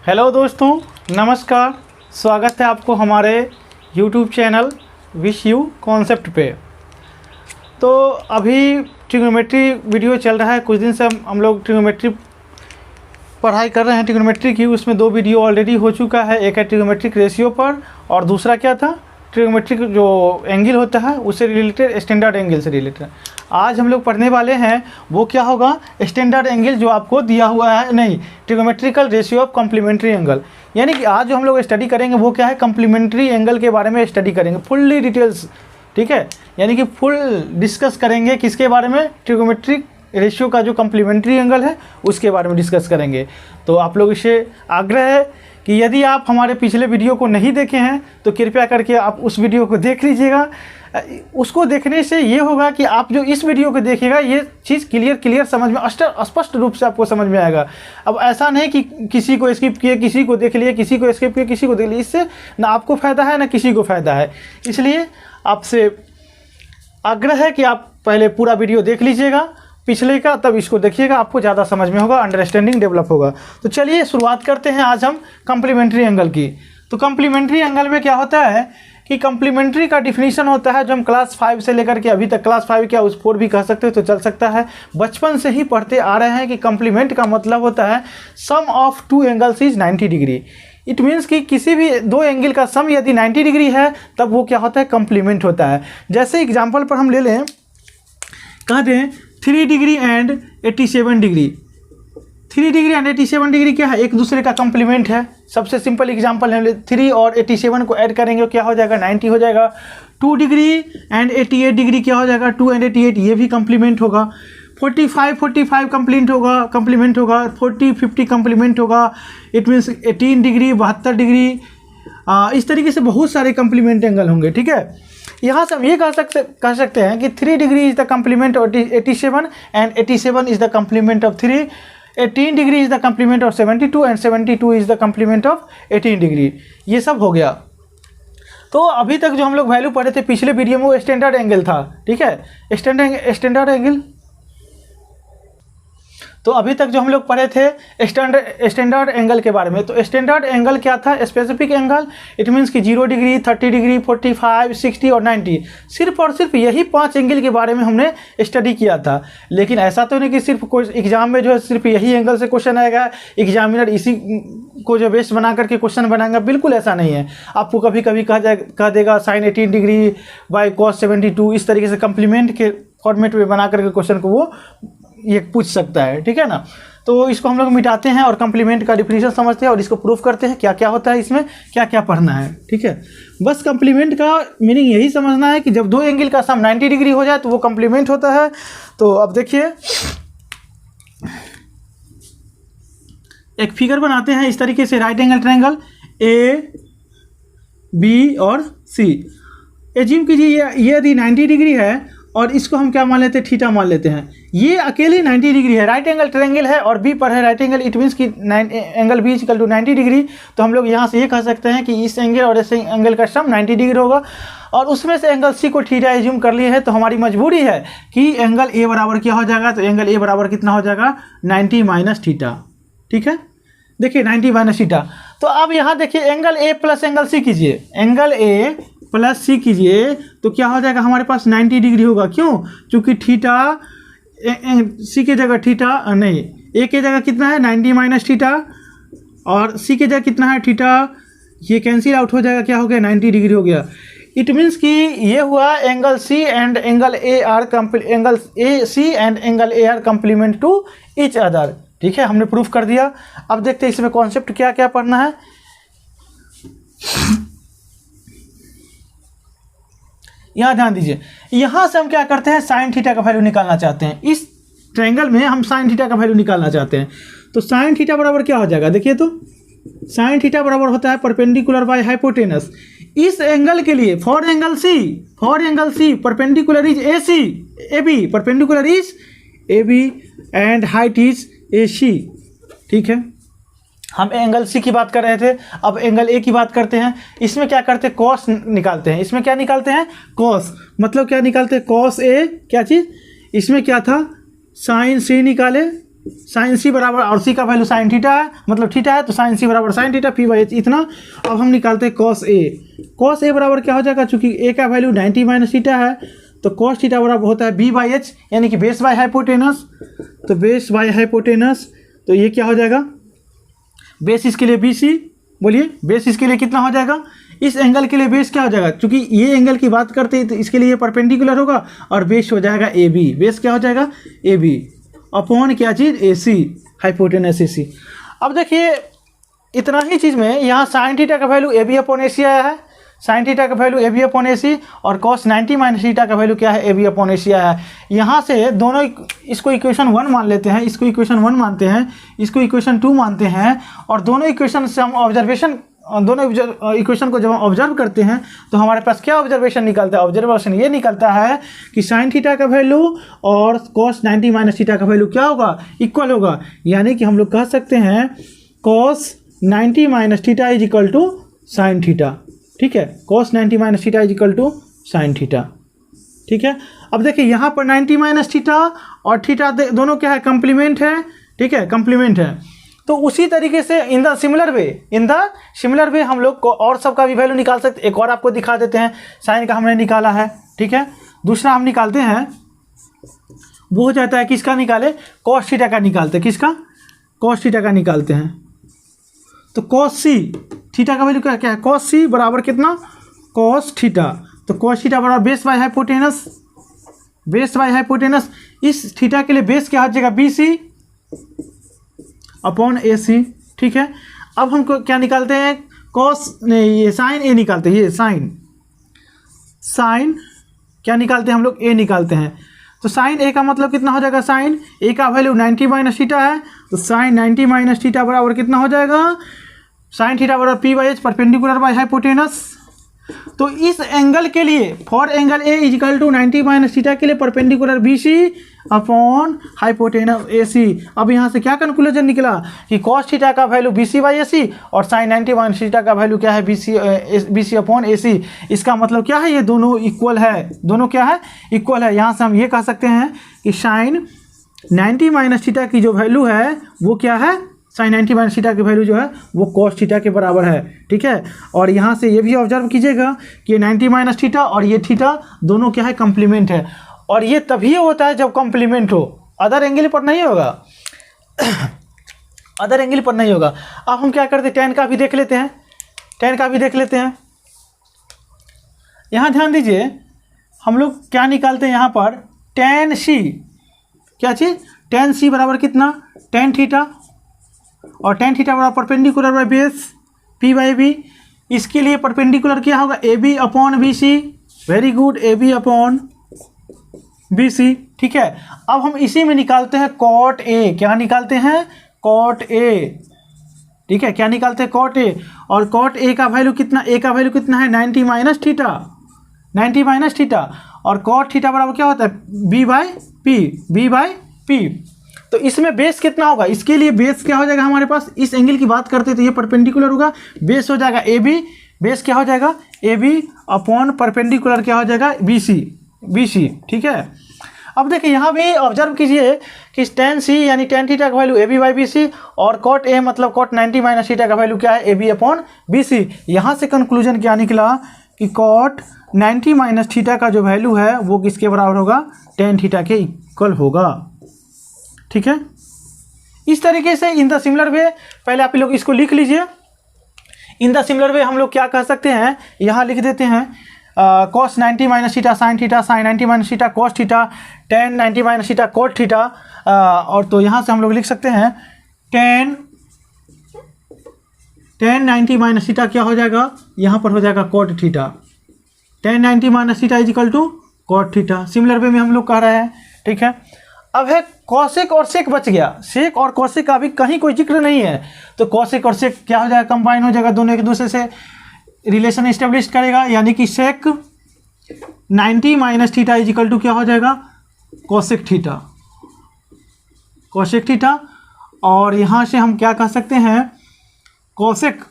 Hello दोस्तों, नमस्कार। स्वागत है आपको हमारे YouTube channel wish you concept पे। तो अभी ट्रिग्नोमेट्री वीडियो चल रहा है। कुछ दिन से हम लोग ट्रिग्नोमेट्री पढ़ाई कर रहे हैं ट्रिग्नोमेट्री की। उसमें 2 वीडियो ऑलरेडी हो चुका है। एक है ट्रिग्नोमेट्रिक रेशियो पर और दूसरा क्या था, ट्रिग्नोमेट्रिक जो एंगल होता है उससे रिलेटेड, स्टैंडर्ड एंगल से रिलेटेड। आज हम लोग पढ़ने वाले हैं वो क्या होगा, स्टैंडर्ड एंगल जो आपको दिया हुआ है, नहीं, trigonometrical ratio of complementary angle. यानी कि आज जो हम लोग स्टडी करेंगे वो क्या है, कम्प्लीमेंट्री एंगल के बारे में स्टडी करेंगे फुल्ली डिटेल्स। ठीक है, यानी कि फुल डिस्कस करेंगे किसके बारे में, ट्रिग्नोमेट्रिक रेशियो का जो कम्प्लीमेंट्री एंगल है उसके बारे में डिस्कस करेंगे। तो आप लोग से आग्रह है कि यदि आप हमारे पिछले वीडियो को नहीं देखे हैं तो कृपया करके आप उस वीडियो को देख लीजिएगा। उसको देखने से ये होगा कि आप जो इस वीडियो को देखेगा ये चीज़ क्लियर समझ में, स्पष्ट रूप से आपको समझ में आएगा। अब ऐसा नहीं कि किसी को स्किप किए, किसी को देख लिए, किसी को स्किप किए, किसी को देख लिए। इससे ना आपको फ़ायदा है ना किसी को फ़ायदा है। इसलिए आपसे आग्रह है कि आप पहले पूरा वीडियो देख लीजिएगा पिछले का, तब इसको देखिएगा, आपको ज़्यादा समझ में होगा, अंडरस्टैंडिंग डेवलप होगा। तो चलिए शुरुआत करते हैं आज हम कम्प्लीमेंट्री एंगल की। तो कम्प्लीमेंट्री एंगल में क्या होता है कि कम्प्लीमेंट्री का डिफिनीशन होता है जो हम क्लास 5 से लेकर के अभी तक, क्लास 5 क्या उस 4 भी कह सकते हो तो चल सकता है, बचपन से ही पढ़ते आ रहे हैं कि कम्प्लीमेंट का मतलब होता है sum of 2 angles is 90 degree. It means कि किसी भी 2 एंगल का सम यदि 90 डिग्री है तब वो क्या होता है, कम्प्लीमेंट होता है। जैसे एग्जाम्पल पर हम ले लें, कहते हैं 3 degree and 87 degree. 3 degree and 87 degree क्या है, एक दूसरे का कम्प्लीमेंट है। सबसे सिंपल एग्जांपल है, 3 और 87 को ऐड करेंगे क्या हो जाएगा, 90 हो जाएगा। 2 डिग्री एंड 88 डिग्री क्या हो जाएगा, 2 एंड 88, ये भी कम्प्लीमेंट होगा। 45 कम्प्लीमेंट होगा। 40 50 कम्प्लीमेंट होगा। इट मीन्स 18 डिग्री 72 डिग्री, इस तरीके से बहुत सारे कम्प्लीमेंट एंगल होंगे। ठीक है, यहाँ से हम ये कह सकते हैं कि 3 degree is the complement of 87 and 87 is the complement of 3। 18 degree is the complement of 72 and 72 is the complement of 18 degree. ये सब हो गया। तो अभी तक जो हम लोग वैल्यू पढ़े थे पिछले वीडियो में वो स्टैंडर्ड एंगल था। ठीक है, स्टैंडर्ड एंगल। तो अभी तक जो हम लोग पढ़े थे स्टैंडर्ड एंगल के बारे में। तो स्टैंडर्ड एंगल क्या था, स्पेसिफिक एंगल। इट मीन्स कि 0 डिग्री, 30 डिग्री, 45, 60 और 90, सिर्फ और सिर्फ यही 5 एंगल के बारे में हमने स्टडी किया था। लेकिन ऐसा तो नहीं कि सिर्फ कोई एग्जाम में जो है सिर्फ यही एंगल से क्वेश्चन आएगा, एग्जामिनर इसी को जो बेस बना करके क्वेश्चन बनाएगा, बिल्कुल ऐसा नहीं है। आपको कभी कभी कह देगा sin 18 डिग्री बाई cos 72, इस तरीके से कम्प्लीमेंट के फॉर्मेट में बना करके क्वेश्चन को वो ये पूछ सकता है। ठीक है ना, तो इसको हम लोग मिटाते हैं और कम्प्लीमेंट का डिफिनीशन समझते हैं और इसको प्रूफ करते हैं क्या क्या होता है, इसमें क्या क्या पढ़ना है। ठीक है, बस कम्प्लीमेंट का मीनिंग यही समझना है कि जब 2 एंगल का सम 90 डिग्री हो जाए तो वो कम्प्लीमेंट होता है। तो अब देखिए एक फिगर बनाते हैं इस तरीके से, right angle triangle A B और सी। एज्यूम कीजिए ये यदि 90 डिग्री है और इसको हम क्या मान लेते हैं, थीटा मान लेते हैं। ये अकेले 90 डिग्री है, राइट एंगल ट्रायंगल है और बी पर है राइट एंगल। इट मीन्स कि angle B equal to 90 degree. तो हम लोग यहाँ से ये कह सकते हैं कि इस एंगल और इस एंगल का सम 90 डिग्री होगा और उसमें से एंगल सी को थीटा एज्यूम कर लिए है। तो हमारी मजबूरी है कि एंगल ए बराबर क्या हो जाएगा, तो एंगल ए बराबर कितना हो जाएगा, 90 माइनस थीटा। ठीक है, देखिए 90 माइनस थीटा। तो अब यहाँ देखिए angle A plus angle C कीजिए, एंगल ए प्लस सी कीजिए तो क्या हो जाएगा, हमारे पास 90 डिग्री होगा। क्यों, क्योंकि थीटा सी के जगह थीटा नहीं, ए के जगह कितना है 90 माइनस थीटा और सी के जगह कितना है थीटा, ये कैंसिल आउट हो जाएगा, क्या हो गया 90 डिग्री हो गया। इट मीन्स कि ये हुआ angle C and angle A are angle A C and angle A are complement to each other. ठीक है, हमने प्रूफ कर दिया। अब देखते हैं इसमें कॉन्सेप्ट क्या क्या पढ़ना है। यहाँ ध्यान दीजिए, यहाँ से हम क्या करते हैं, साइन थीटा का वैल्यू निकालना चाहते हैं। इस ट्रायंगल में हम साइन थीटा का वैल्यू निकालना चाहते हैं। तो साइन थीटा बराबर क्या हो जाएगा, देखिए तो साइन थीटा बराबर होता है परपेंडिकुलर बाय हाइपोटेनस। इस एंगल के लिए for angle C perpendicular is A C, A B perpendicular is A B and height is A C. ठीक है, हम एंगल सी की बात कर रहे थे, अब एंगल ए की बात करते हैं। इसमें क्या करते हैं, कॉस निकालते हैं। इसमें क्या निकालते हैं, कॉस, मतलब क्या निकालते हैं, कॉस ए, क्या चीज़, इसमें क्या था, साइन सी निकाले साइन सी बराबर, और सी का वैल्यू साइन थीटा है, मतलब थीटा है, तो साइन सी बराबर sine theta P by H इतना। अब हम निकालते हैं कॉस ए। कॉस ए बराबर क्या हो जाएगा, चूंकि ए का वैल्यू 90 माइनस थीटा है, तो कॉस थीटा बराबर होता है बी बाई एच, यानी कि बेस बाय हाइपोटेनस। तो बेस बाय हाइपोटेनस, तो ये क्या हो जाएगा, बेस इसके लिए बी सी, बोलिए बेस इसके लिए कितना हो जाएगा, इस एंगल के लिए बेस क्या हो जाएगा, क्योंकि ये एंगल की बात करते हैं तो इसके लिए परपेंडिकुलर होगा, और बेस हो जाएगा ए बी। बेस क्या हो जाएगा, ए बी अपॉन क्या चीज़, ए सी, हाइपोटेनस ए सी। अब देखिए इतना ही चीज़ में यहाँ साइन थीटा का वैल्यू ए बी अपॉन ए सी आया है, साइन थीटा का value A B upon A C, और कॉस 90 माइनस थीटा का वैल्यू क्या है, ए बी अपॉन ए सी आया है। यहाँ से दोनों इसको इक्वेशन 1 मान लेते हैं, इसको इक्वेशन 1 मानते हैं, इसको इक्वेशन 2 मानते हैं, और दोनों इक्वेशन से हम ऑब्जर्वेशन, दोनों इक्वेशन को जब हम ऑब्जर्व करते हैं तो हमारे पास क्या ऑब्जर्वेशन निकलता है, ऑब्जर्वेशन ये निकलता है कि साइन थीटा का वैल्यू और कॉस 90 माइनस थीटा का वैल्यू क्या होगा, इक्वल होगा। यानी कि हम लोग कह सकते हैं cos 90 minus theta is equal to sine theta, ठीक है, cos 90 minus theta is equal to sine theta, ठीक है। अब देखिए यहाँ पर 90 माइनस थीटा और थीटा दोनों क्या है, कम्प्लीमेंट है, ठीक है, कम्प्लीमेंट है। तो उसी तरीके से इन द सिमिलर वे हम लोग को और सबका भी वैल्यू निकाल सकते। एक और आपको दिखा देते हैं, साइन का हमने निकाला है, ठीक है। दूसरा हम निकालते हैं, वो हो जाता है किसका निकाले, कॉस थीटा का निकालते हैं, किसका, कॉस थीटा का निकालते हैं। तो कॉस सी थीटा का वैल्यू क्या है, कॉस सी बराबर कितना, कॉस थीटा। तो कॉस थीटा बराबर base by hypotenuse, base bye hypotenuse. इस थीटा के लिए बेस क्या हो जाएगा, बी सी अपॉन ए सी, ठीक है। अब हमको क्या निकालते हैं, कॉस नहीं, ये साइन ए निकालते हैं, ये साइन क्या निकालते हैं हम लोग, ए निकालते हैं। तो साइन ए का मतलब कितना हो जाएगा, साइन ए का वैल्यू 90 माइनस थीटा है, तो साइन 90 माइनस थीटा बराबर कितना हो जाएगा, साइन थीटा बराबर P by H perpendicular by hypotenuse. तो इस एंगल के लिए for angle A is equal to 90 minus theta के लिए perpendicular B C upon hypotenuse A C. अब यहाँ से क्या कंक्लूजन निकला कि कॉस थीटा का value B C by A C और साइन 90 माइनस थीटा का वैल्यू क्या है, बी सी अपॉन ए सी। इसका मतलब क्या है, ये दोनों इक्वल है, दोनों क्या है, इक्वल है। यहाँ से हम ये कह सकते हैं कि साइन 90 माइनस थीटा की जो वैल्यू है वो क्या है, साइन 90 माइनस थीटा की वैल्यू जो है वो कॉस थीटा के बराबर है, ठीक है। और यहाँ से ये भी ऑब्जर्व कीजिएगा कि 90 माइनस थीटा और ये थीटा दोनों क्या है, कम्प्लीमेंट है। और ये तभी होता है जब कम्प्लीमेंट हो, अदर एंगल पर नहीं होगा अदर एंगल पर नहीं होगा। अब हम क्या करते हैं, टेन का भी देख लेते हैं, टेन का भी देख लेते हैं। यहाँ ध्यान दीजिए, हम लोग क्या निकालते हैं यहाँ पर, टेन सी, क्या चीज़, टेन सी बराबर कितना, टेन थीटा, और टेन थीटा बराबर perpendicular by base P by B. इसके लिए परपेंडिकुलर क्या होगा, A B upon B C, very good, A B upon B C, ठीक है। अब हम इसी में निकालते हैं कॉट ए, क्या निकालते हैं, कॉट ए, ठीक है, क्या निकालते हैं, कॉट ए। और कॉट ए का वैल्यू कितना, ए का वैल्यू कितना है, 90 माइनस थीटा, 90 माइनस थीटा। और कॉट थीटा बराबर क्या होता है, B by P, B by P. तो इसमें बेस कितना होगा, इसके लिए बेस क्या हो जाएगा हमारे पास, इस एंगल की बात करते तो ये परपेंडिकुलर होगा, बेस हो जाएगा ए बी, बेस क्या हो जाएगा, ए बी अपॉन परपेंडिकुलर क्या हो जाएगा, बी सी, ठीक है। अब देखिए यहाँ भी ऑब्जर्व कीजिए कि टेन सी यानी टेन थीटा का value A B by B C, और कॉट ए मतलब कॉट 90 माइनस थीटा का वैल्यू क्या है, A B upon B C. यहाँ से कंक्लूजन क्या निकला कि कॉट 90 माइनस थीटा का जो वैल्यू है वो किसके बराबर होगा, टेन थीटा के इक्वल होगा, ठीक है। इस तरीके से इन द सिमिलर वे, पहले आप लोग इसको लिख लीजिए। इन द सिमिलर वे हम लोग क्या कह सकते हैं, यहाँ लिख देते हैं cos 90 minus theta sine theta, sine 90 minus theta cos theta, tan 90 minus theta cot theta. और तो यहाँ से हम लोग लिख सकते हैं टेन 90 माइनस थीटा क्या हो जाएगा, यहाँ पर हो जाएगा cot theta, tan 90 minus theta is equal to cot theta. Similar way में हम लोग कह रहे हैं, ठीक है। अब है कॉसेक और सेक बच गया, सेक और कॉसेक का भी कहीं कोई जिक्र नहीं है, तो कॉसेक और सेक क्या हो जाएगा, कंबाइन हो जाएगा, दोनों एक दूसरे से रिलेशन इस्टेब्लिश करेगा, यानी कि sec 90 minus theta is equal to क्या हो जाएगा, कॉसेक थीटा, कॉसेक थीटा। और यहाँ से हम क्या कह सकते हैं, cosec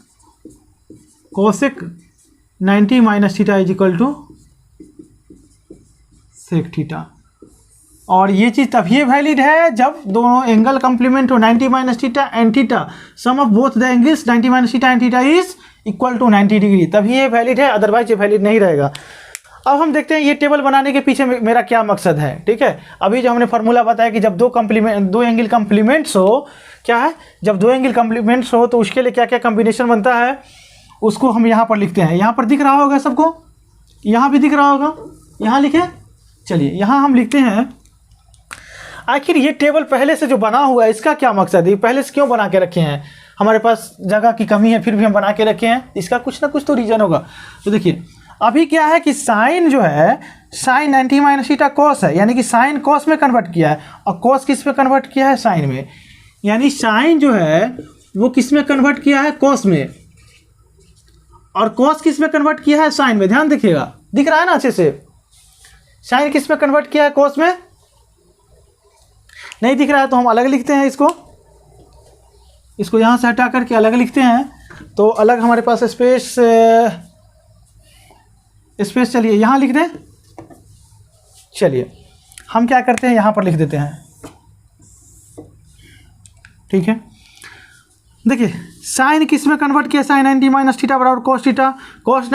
90 minus theta is equal to sec theta. और ये चीज़ तभी वैलिड है जब दोनों एंगल कंप्लीमेंट हो 90 minus theta and theta, sum of both the angles 90 minus theta and theta is equal to 90 degree, तभी ये वैलिड है, अदरवाइज ये वैलिड नहीं रहेगा। अब हम देखते हैं ये टेबल बनाने के पीछे मेरा क्या मकसद है। ठीक है, अभी जो हमने फार्मूला बताया कि जब दो एंगल कंप्लीमेंट्स हो, क्या है, जब दो एंगल कंप्लीमेंट्स हो तो उसके लिए क्या क्या कॉम्बिनेशन बनता है, उसको हम यहाँ पर लिखते हैं। यहाँ पर दिख रहा होगा सबको, यहाँ भी दिख रहा होगा, यहाँ लिखे। चलिए यहाँ हम लिखते हैं, आखिर ये टेबल पहले से जो बना हुआ है इसका क्या मकसद है, पहले से क्यों बना के रखे हैं। हमारे पास जगह की कमी है फिर भी हम बना के रखे हैं, इसका कुछ ना कुछ तो रीज़न होगा। तो देखिए अभी क्या है कि साइन जो है, साइन 90 माइनस थीटा कॉस है, यानी कि साइन कॉस में कन्वर्ट किया है, और कॉस किस में कन्वर्ट किया है, साइन में। यानी साइन जो है वो किस में कन्वर्ट किया है, कॉस में, और कॉस किस में कन्वर्ट किया है, साइन में। ध्यान देखिएगा, दिख रहा है ना अच्छे से। साइन किस में कन्वर्ट किया है, कॉस में। नहीं दिख रहा है तो हम अलग लिखते हैं इसको यहाँ से हटा करके अलग लिखते हैं। तो अलग हमारे पास स्पेस चलिए यहाँ लिख दें। चलिए हम क्या करते हैं, यहाँ पर लिख देते हैं। ठीक है, देखिए साइन किस में कन्वर्ट किया, साइन 90 माइनस थीटा बराबर cos theta, cos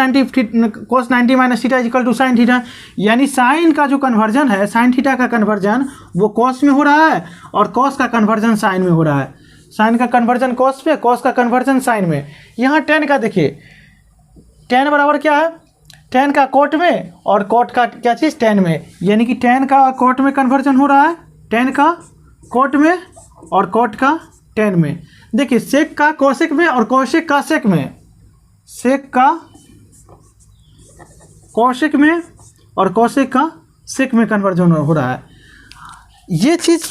90 minus theta equal to sine theta. यानी साइन का जो कन्वर्जन है, साइन थीटा का कन्वर्जन वो कॉस में हो रहा है, और कॉस का कन्वर्जन साइन में हो रहा है। साइन का कन्वर्जन कॉस में, कॉस का कन्वर्जन साइन में। यहाँ टेन का देखिए, टेन बराबर क्या है, टेन का कोट में, और कोट का क्या चीज़, टेन में। यानी कि टेन का कोट में कन्वर्जन हो रहा है, टेन का कोट में और कोट का टेन में। देखिए सेक का कोसेक में और कोसेक का सेक में, सेक का कोसेक में और कोसेक का सेक में कन्वर्जन हो रहा है। ये चीज़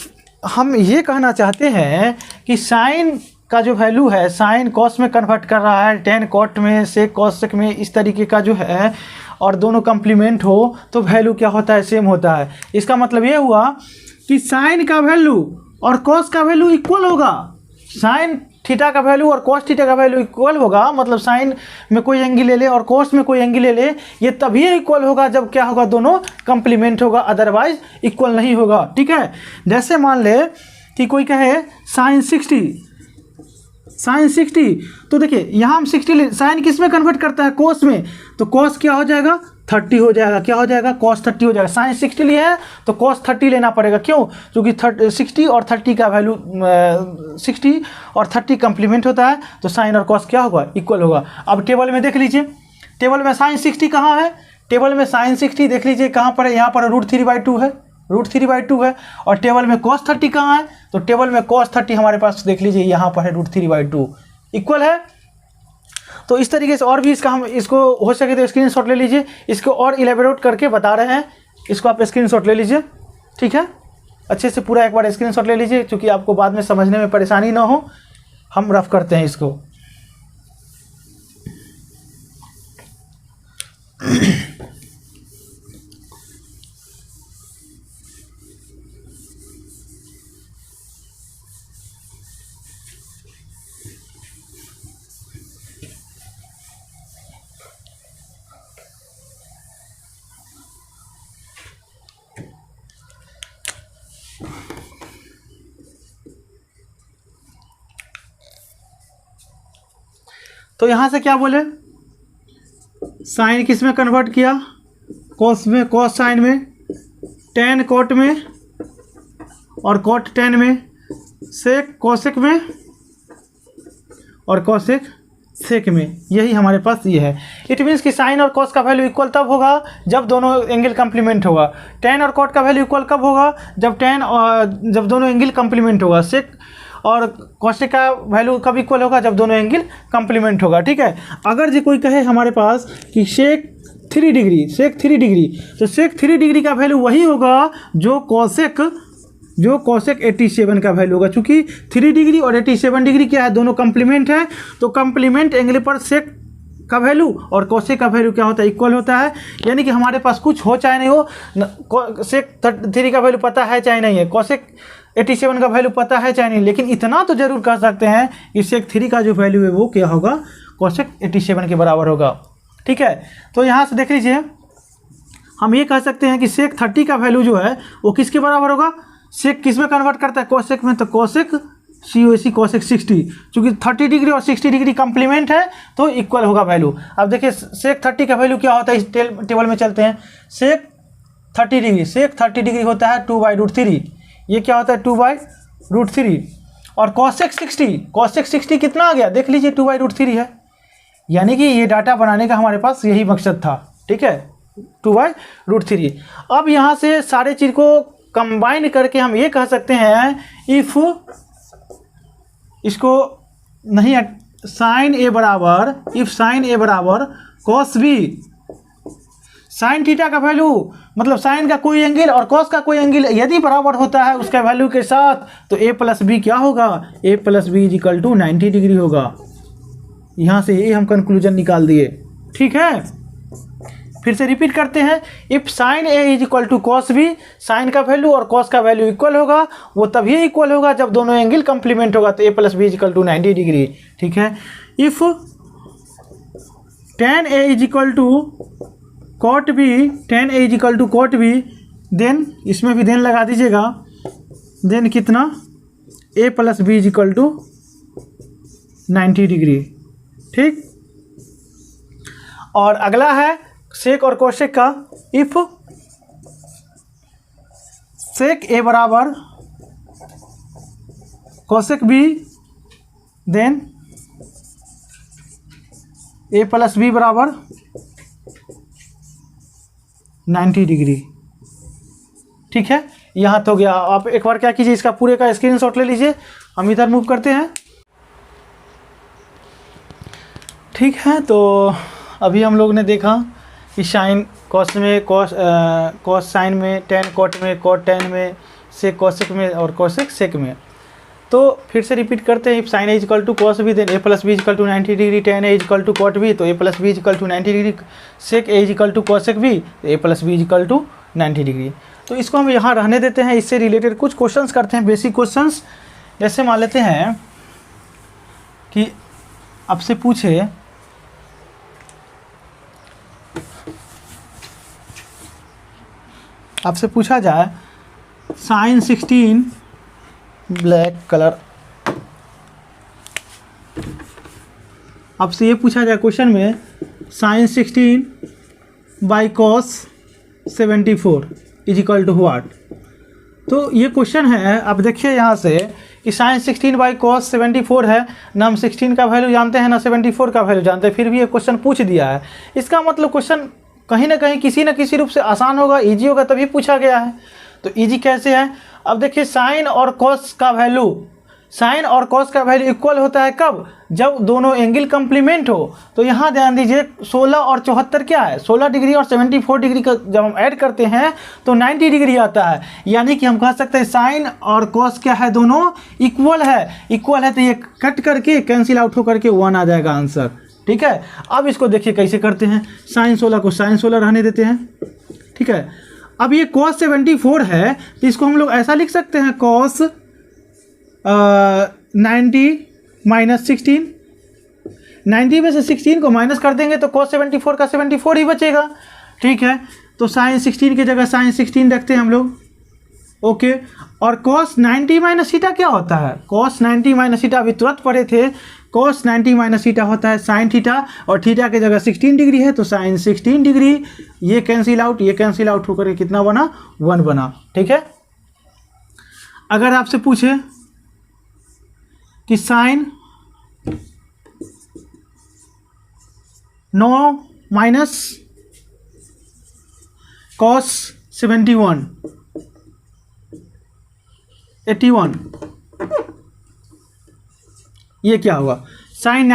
हम ये कहना चाहते हैं कि साइन का जो वैल्यू है, साइन कॉस में कन्वर्ट कर रहा है, टेन कॉट में, सेक कोसेक में, इस तरीके का जो है, और दोनों कम्प्लीमेंट हो तो वैल्यू क्या होता है, सेम होता है। इसका मतलब ये हुआ कि साइन का वैल्यू और कॉस का वैल्यू इक्वल होगा। साइन थीटा का वैल्यू और कॉस थीटा का वैल्यू इक्वल होगा, मतलब साइन में कोई एंगल ले ले और कॉस में कोई एंगल ले ले, ये तभी इक्वल होगा जब क्या होगा, दोनों कंप्लीमेंट होगा, अदरवाइज इक्वल नहीं होगा। ठीक है, जैसे मान ले कि कोई कहे साइन 60, साइन 60, तो देखिए यहाँ हम 60 साइन किस में कन्वर्ट करता है, कॉस में, तो कॉस क्या हो जाएगा, 30 हो जाएगा। क्या हो जाएगा, कॉस 30 हो जाएगा। साइन 60 लिया है तो कॉस 30 लेना पड़ेगा। क्यों, क्योंकि 60 और 30 का वैल्यू 60 और 30 कंप्लीमेंट होता है, तो साइन और कॉस क्या होगा, इक्वल होगा। अब टेबल में देख लीजिए, टेबल में साइन 60 कहाँ है, टेबल में साइन 60 देख लीजिए कहाँ पर है, यहाँ पर √3/2 है, √3/2 है। और टेबल में कॉस 30 कहाँ है, तो टेबल में कॉस 30 हमारे पास देख लीजिए यहाँ पर है, √3/2 इक्वल है। तो इस तरीके से और भी इसको हो सके तो स्क्रीनशॉट ले लीजिए, इसको और इलेबोरेट करके बता रहे हैं, इसको आप स्क्रीनशॉट ले लीजिए। ठीक है, अच्छे से पूरा एक बार स्क्रीनशॉट ले लीजिए, क्योंकि आपको बाद में समझने में परेशानी ना हो। हम रफ करते हैं इसको। तो यहाँ से क्या बोले, साइन किस में कन्वर्ट किया, कॉस में, कॉस साइन में, टेन कोट में और कोट टेन में, सेक कोसेक में और कोसेक सेक में। यही हमारे पास ये है। इट मीन्स कि साइन और कॉस का वैल्यू इक्वल तब होगा जब दोनों एंगल कंप्लीमेंट होगा। टेन और कोट का वैल्यू इक्वल कब होगा, जब दोनों एंगल कंप्लीमेंट होगा। सेक और कोसेक का वैल्यू कब इक्वल होगा, जब दोनों एंगल कंप्लीमेंट होगा। ठीक है, अगर जो कोई कहे हमारे पास कि सेक 3 डिग्री, सेक 3 डिग्री, तो सेक 3 डिग्री का वैल्यू वही होगा जो कोसेक 87 का वैल्यू होगा। चूँकि 3 डिग्री और 87 डिग्री क्या है, दोनों कंप्लीमेंट है, तो कंप्लीमेंट एंगल पर सेक का वैल्यू और कोसेक का वैल्यू क्या होता है, इक्वल होता है। यानी कि हमारे पास कुछ हो चाहे नहीं हो, सेक 3 का वैल्यू पता है चाहे नहीं है, कोसेक 87 का वैल्यू पता है चाहे नहीं, लेकिन इतना तो जरूर कह सकते हैं कि सेक 3 का जो वैल्यू है वो क्या होगा, कोसेक 87 के बराबर होगा। ठीक है, तो यहाँ से देख लीजिए हम ये कह सकते हैं कि सेक 30 का वैल्यू जो है वो किसके बराबर होगा, सेक किस में कन्वर्ट करता है, कोसेक में, तो कोसेक COC कोसेक 60, चूँकि 30 डिग्री और 60 डिग्री कम्प्लीमेंट है तो इक्वल होगा वैल्यू। अब देखिए सेक 30 का वैल्यू क्या होता है, इस टेबल में चलते हैं। सेक 30 डिग्री, सेक 30 डिग्री होता है 2/√3, ये क्या होता है 2/√3। और कोसेक 60 कितना आ गया देख लीजिए 2/√3 है, यानी कि ये डाटा बनाने का हमारे पास यही मकसद था, ठीक है 2/√3। अब यहाँ से सारे चीज़ को कंबाइन करके हम ये कह सकते हैं इफ़ इसको नहीं साइन ए बराबर, इफ़ साइन ए बराबर कॉस बी, साइन थीटा का वैल्यू मतलब साइन का कोई एंगल और कॉस का कोई एंगल यदि बराबर होता है उसका वैल्यू के साथ, तो a प्लस बी क्या होगा, a plus B is equal to 90 degree होगा। यहाँ से ये हम कंक्लूजन निकाल दिए, ठीक है। फिर से रिपीट करते हैं, if sine A is equal to cos B, sine का वैल्यू और कॉस का वैल्यू इक्वल होगा, वो तभी इक्वल होगा जब दोनों एंगल कंप्लीमेंट होगा, तो a plus B is equal to 90 degree, ठीक है। If tan a is equal to cot B, tan a is equal to cot B, then इसमें भी देन लगा दीजिएगा, देन कितना a plus B is equal to 90 degree, ठीक। और अगला है सेक और कोसेक का, इफ सेक ए बराबर cosec B, then a plus B बराबर 90 डिग्री, ठीक है। यहाँ तो गया। आप एक बार क्या कीजिए, इसका पूरे का स्क्रीनशॉट ले लीजिए, हम इधर मूव करते हैं, ठीक है। तो अभी हम लोग ने देखा कि साइन कॉस में, कॉस साइन में, टेन कॉट में, कॉट टेन में, सेक कोसेक में और कोसेक सेक में। तो फिर से रिपीट करते हैं, if sine A equal to cos B, then a plus B equal to 90 degree, tan A equal to cot B, तो a plus B equal to 90 degree, sec A equal to cosec B, तो a plus B equal to 90 degree. तो इसको हम यहाँ रहने देते हैं, इससे रिलेटेड कुछ क्वेश्चंस करते हैं, बेसिक क्वेश्चंस। जैसे मान लेते हैं कि आपसे पूछे आपसे पूछा जाए साइन 16, ब्लैक कलर, आपसे ये पूछा जाए क्वेश्चन में sine 16 by cos 74 is equal to what. तो ये क्वेश्चन है, अब देखिए यहाँ से कि साइन 16 बाई कॉस 74 है, ना हम 16 का वैल्यू जानते हैं ना 74 का वैल्यू जानते हैं, फिर भी ये क्वेश्चन पूछ दिया है। इसका मतलब क्वेश्चन कहीं ना कहीं किसी न किसी रूप से आसान होगा, इजी होगा, तभी पूछा गया है। तो इजी कैसे है, अब देखिए साइन और कॉस का वैल्यू, साइन और कॉस का वैल्यू इक्वल होता है कब, जब दोनों एंगल कंप्लीमेंट हो। तो यहाँ ध्यान दीजिए 16 और 74 क्या है, 16 डिग्री और 74 डिग्री का जब हम ऐड करते हैं तो 90 डिग्री आता है, यानी कि हम कह सकते हैं साइन और कॉस क्या है, दोनों इक्वल है। इक्वल है तो ये कट करके कैंसिल आउट होकर के 1 आ जाएगा आंसर, ठीक है। अब इसको देखिए कैसे करते हैं, साइन 16 को साइन 16 रहने देते हैं, ठीक है। अब ये cos 74 है तो इसको हम लोग ऐसा लिख सकते हैं cos 90 माइनस 16, 90 में से 16 को माइनस कर देंगे तो cos 74 का 74 ही बचेगा, ठीक है। तो साइन 16 की जगह साइन 16 रखते हैं हम लोग, ओके। और cos 90 माइनस थीटा क्या होता है, cos 90 माइनस थीटा अभी तुरंत पढ़े थे, cos 90 माइनस थीटा होता है साइन थीटा, और थीटा की जगह 16 डिग्री है तो साइन 16 डिग्री, ये कैंसिल आउट, ये कैंसिल आउट होकर कितना बना, 1 बना, ठीक है। अगर आपसे पूछे कि साइन 9 माइनस cos 71 81, ये क्या होगा, sine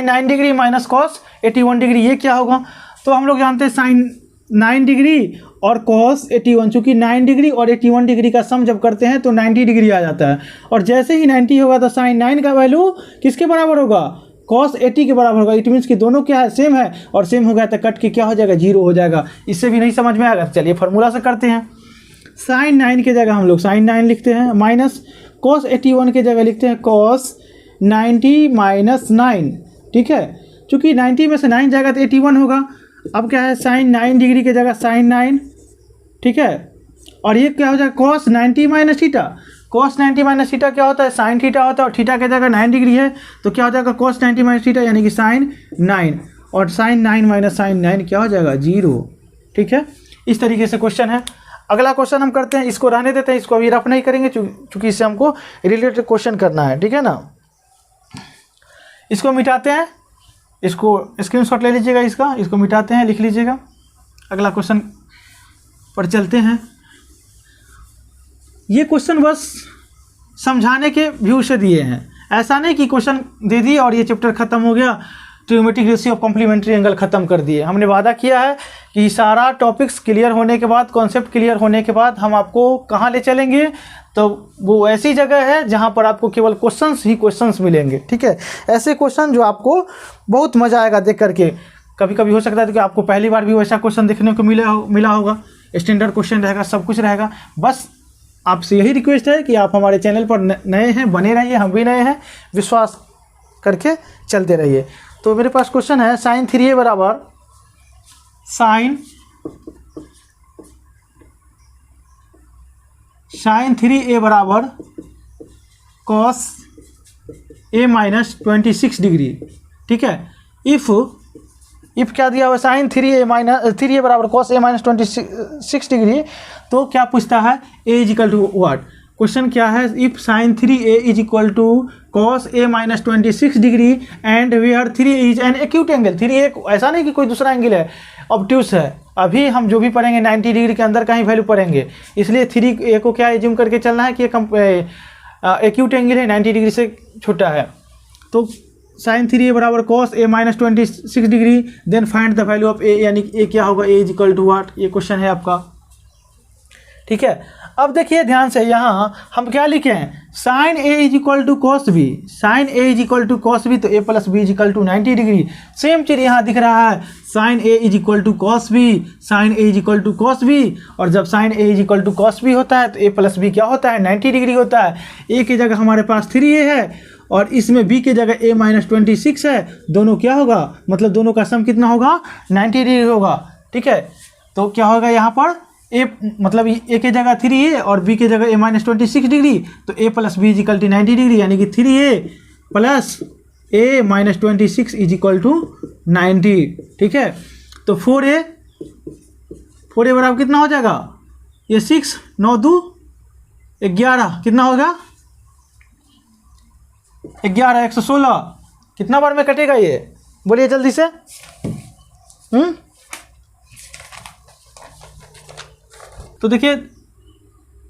9 degree minus cos 81 degree, ये क्या होगा। तो हम लोग जानते हैं साइन 9 डिग्री और कॉस 81, चूँकि 9 डिग्री और 81 डिग्री का सम जब करते हैं तो 90 डिग्री आ जाता है, और जैसे ही 90 होगा तो साइन 9 का वैल्यू किसके बराबर होगा, cos 80 के बराबर होगा। इट मीन्स कि दोनों क्या है, सेम है, और सेम हो गया तो कट के क्या हो जाएगा, 0 हो जाएगा। इससे भी नहीं समझ में आएगा, चलिए फार्मूला से करते हैं। साइन 9 के जगह हम लोग साइन 9 लिखते हैं, माइनस cos 81 के जगह लिखते हैं cos 90 माइनस 9, ठीक है। चूँकि 90 में से 9 जाएगा तो 81 होगा। अब क्या है, साइन 9 डिग्री की जगह साइन 9, ठीक है। और ये क्या हो जाएगा, cos 90 minus theta. Cos 90 minus theta क्या होता है, साइन थीटा होता है, और थीटा की जगह 9 डिग्री है तो क्या हो जाएगा, कॉस 90 माइनस थीटा यानी कि साइन 9, और साइन 9 माइनस साइन 9 क्या हो जाएगा, 0, ठीक है। इस तरीके से क्वेश्चन है। अगला क्वेश्चन हम करते हैं, इसको रहने देते हैं, इसको अभी रफ नहीं करेंगे चूँकि इससे हमको रिलेटेड क्वेश्चन करना है, ठीक है ना। इसको मिटाते हैं, इसको स्क्रीनशॉट ले लीजिएगा, इसको मिटाते हैं, लिख लीजिएगा। अगला क्वेश्चन पर चलते हैं। ये क्वेश्चन बस समझाने के व्यू से दिए हैं, ऐसा नहीं कि क्वेश्चन दे दिए और ये चैप्टर ख़त्म हो गया, trigonometric ratio of complementary angle ख़त्म कर दिए। हमने वादा किया है कि सारा टॉपिक्स क्लियर होने के बाद, कॉन्सेप्ट क्लियर होने के बाद हम आपको कहाँ ले चलेंगे, तो वो ऐसी जगह है जहाँ पर आपको केवल क्वेश्चंस ही क्वेश्चंस मिलेंगे, ठीक है। ऐसे क्वेश्चन जो आपको बहुत मज़ा आएगा देख करके। कभी कभी हो सकता है कि आपको पहली बार भी वैसा क्वेश्चन देखने को मिला होगा, स्टैंडर्ड क्वेश्चन रहेगा, सब कुछ रहेगा। बस आपसे यही रिक्वेस्ट है कि आप हमारे चैनल पर नए हैं, बने रहिए, हम भी नए हैं, विश्वास करके चलते रहिए। तो मेरे पास क्वेश्चन है, साइन 3a बराबर साइन 3a बराबर कॉस a माइनस 26 डिग्री, ठीक है। इफ़ क्या दिया हुआ, साइन 3a बराबर कॉस a माइनस 26 डिग्री, तो क्या पूछता है, a is equal to what. Question क्या है, if sine 3a is equal to cos a minus 26 degree and where 3a is an acute angle. 3a ऐसा नहीं कि कोई दूसरा एंगल है, ऑब्ट्यूस है। अभी हम जो भी पढ़ेंगे 90 डिग्री के अंदर का ही वैल्यू पढ़ेंगे, इसलिए 3a को क्या एज्यूम करके चलना है कि एक्यूट एंगल है, 90 डिग्री से छोटा है। तो साइन 3a बराबर cos a minus 26 degree, then find the value of a, यानी a क्या होगा, a is equal to what. ये क्वेश्चन है आपका, ठीक है। अब देखिए ध्यान से, यहाँ हम क्या लिखे हैं, sine a is equal to cos b। Sine a is equal to cos b, तो a plus b is equal to 90 degree. Same चीज़ यहाँ दिख रहा है, sine a is equal to cos b, sine a is equal to cos b, और जब sine a is equal to cos b होता है तो a प्लस b क्या होता है, 90 डिग्री होता है। a की जगह हमारे पास 3a है और इसमें b की जगह a माइनस 26 है। दोनों क्या होगा, मतलब दोनों का सम कितना होगा, 90 डिग्री होगा, ठीक है। तो क्या होगा यहाँ पर, a मतलब a की जगह 3a और b की जगह a माइनस 26 डिग्री, तो a plus b is equal to 90 degree, यानी कि 3a plus a minus 26 is equal to 90, ठीक है। तो 4a बराबर कितना हो जाएगा, ये 6 9 2 11 कितना होगा, 11 116। कितना बार में कटेगा ये, बोलिए जल्दी से। तो देखिए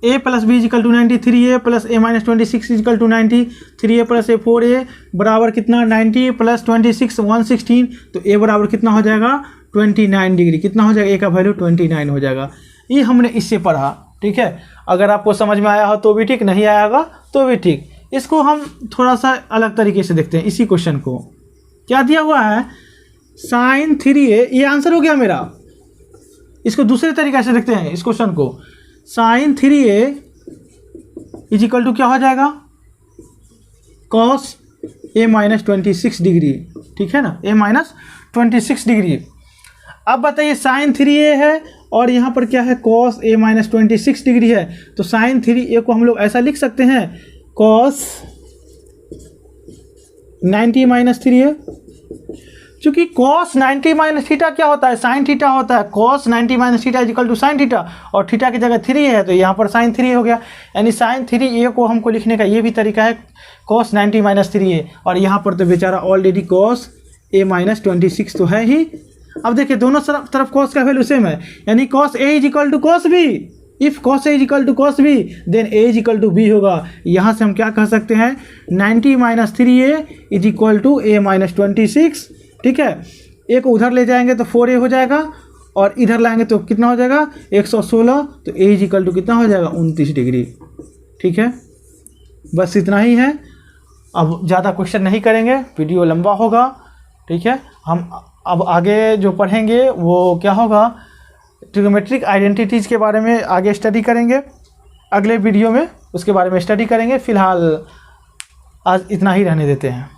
a plus B is equal to 90, 3a plus a minus 26 is equal to 90, 3a plus a 4a बराबर कितना 90 प्लस 26 116। तो a बराबर कितना हो जाएगा 29 डिग्री। कितना हो जाएगा, a का वैल्यू 29 हो जाएगा। ये हमने इससे पढ़ा, ठीक है। अगर आपको समझ में आया हो तो भी ठीक, नहीं आया होगा तो भी ठीक। इसको हम थोड़ा सा अलग तरीके से देखते हैं। इसी क्वेश्चन को क्या दिया हुआ है, साइन 3a, ये आंसर हो गया मेरा। इसको दूसरे तरीके से देखते हैं इस क्वेश्चन को। Sign 3a is equal to क्या हो जाएगा, कॉस a माइनस 26 डिग्री, ठीक है ना, a माइनस 26 डिग्री। अब बताइए साइन 3a है और यहाँ पर क्या है, कॉस a माइनस 26 डिग्री है। तो साइन 3a को हम लोग ऐसा लिख सकते हैं, कॉस 90 माइनस 3a। चूँकि कॉस 90 माइनस थीटा क्या होता है, साइन थीटा होता है। Cos 90 minus theta is equal to sine theta, और थीटा की जगह 3 है तो यहाँ पर साइन 3 हो गया। यानी साइन 3a को हमको लिखने का ये भी तरीका है, कॉस 90 माइनस 3a। और यहाँ पर तो बेचारा ऑलरेडी कॉस a माइनस 26 तो है ही। अब देखिए दोनों तरफ कॉस का वैल्यू सेम है, यानी cos a is equal to cos b। If cos a is equal to cos b then a is equal to b होगा। यहाँ से हम क्या कह सकते हैं, 90 minus 3a is equal to a minus 26, ठीक है। a को उधर ले जाएंगे तो 4a हो जाएगा और इधर लाएंगे तो कितना हो जाएगा 116। तो a इज इक्वल टू कितना हो जाएगा 29 डिग्री, ठीक है। बस इतना ही है, अब ज़्यादा क्वेश्चन नहीं करेंगे, वीडियो लंबा होगा, ठीक है। हम अब आगे जो पढ़ेंगे वो क्या होगा, ट्रिग्नोमेट्रिक आइडेंटिटीज़ के बारे में आगे स्टडी करेंगे, अगले वीडियो में उसके बारे में स्टडी करेंगे। फ़िलहाल आज इतना ही रहने देते हैं।